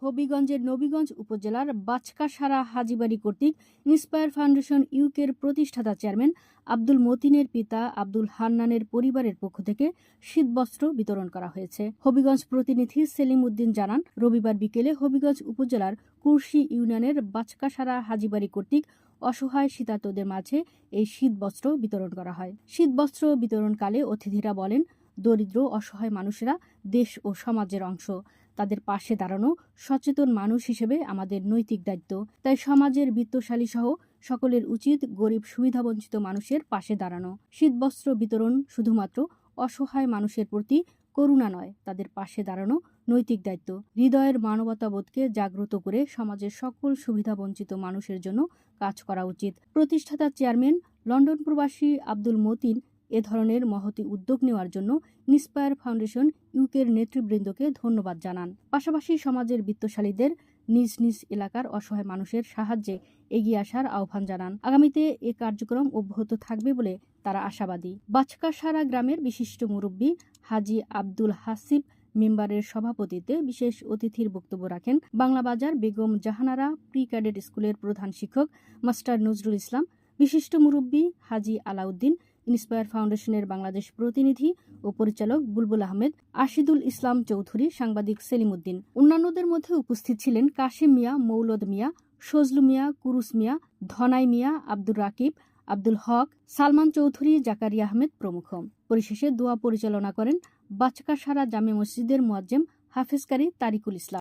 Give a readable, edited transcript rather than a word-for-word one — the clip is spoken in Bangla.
হবিগঞ্জের নবীগঞ্জ উপজেলার বাচকাসারা হাজীবাড়ি কর্তৃক ইন্সপায়ার ফাউন্ডেশন ইউকের প্রতিষ্ঠাতা চেয়ারম্যান আব্দুল মতিনের পিতা আব্দুল হান্নানের পরিবারের পক্ষ থেকে শীতবস্ত্র বিতরণ করা হয়েছে। হবিগঞ্জ প্রতিনিধি সেলিম উদ্দিন জানান, রবিবার বিকেলে হবিগঞ্জ উপজেলার কুরশী ইউনিয়নের বাচকাসারা হাজীবাড়ি কর্তৃক অসহায় শীতার্তদের মাঝে এই শীতবস্ত্র বিতরণ করা হয়। শীতবস্ত্র বিতরণকালে অতিথিরা বলেন, দরিদ্র অসহায় মানুষেরা দেশ ও সমাজের অংশ। তাদের পাশে দাঁড়ানো সচেতন মানুষ হিসেবে আমাদের নৈতিক দায়িত্ব। তাই সমাজের বিত্তশালী সহ সকলের উচিত গরিব সুবিধাবঞ্চিত মানুষের পাশে দাঁড়ানো। শীতবস্ত্র বিতরণ শুধুমাত্র অসহায় মানুষের প্রতি করুণা নয়, তাদের পাশে দাঁড়ানো নৈতিক দায়িত্ব। হৃদয়ের মানবতাবোধকে জাগ্রত করে সমাজের সকল সুবিধাবঞ্চিত মানুষের জন্য কাজ করা উচিত। প্রতিষ্ঠাতা চেয়ারম্যান লন্ডন প্রবাসী আব্দুল মতিন এ ধরনের মহতি উদ্যোগ নেওয়ার জন্য ইন্সপায়ার ফাউন্ডেশন ইউকের নেতৃবৃন্দকে ধন্যবাদ জানান। পাশাপাশি সমাজের বিত্তশালীদের নিজ নিজ এলাকার অসহায় মানুষের সাহায্যে এগিয়ে আসার আহ্বান জানান। আগামীতে এ কার্যক্রম অব্যাহত থাকবে বলে তারা আশাবাদী। বাচকাসারা গ্রামের বিশিষ্ট মুরব্বী হাজী আব্দুল হাসিব মেম্বারের সভাপতিত্বে বিশেষ অতিথির বক্তব্য রাখেন বাংলাবাজার বেগম জাহানারা প্রি ক্যাডেট স্কুলের প্রধান শিক্ষক মাস্টার নজরুল ইসলাম, বিশিষ্ট মুরব্বী হাজী আলাউদ্দিন, ইন্সপায়ার ফাউন্ডেশনের বাংলাদেশ প্রতিনিধি ও পরিচালক বুলবুল আহমেদ, আশিদুল ইসলাম চৌধুরী, সাংবাদিক সেলিম উদ্দিন। অন্যান্যদের মধ্যে উপস্থিত ছিলেন কাশেম মিয়া, মৌলদ মিয়া, সজলু মিয়া, কুরুস মিয়া, ধনাই মিয়া, আব্দুর রাকিব, আব্দুল হক, সালমান চৌধুরী, জাকারিয়া আহমেদ প্রমুখ। পরিশেষে দোয়া পরিচালনা করেন বাচকাসারা জামে মসজিদের মুয়াজ্জেম হাফেজ কারী তারিকুল ইসলাম।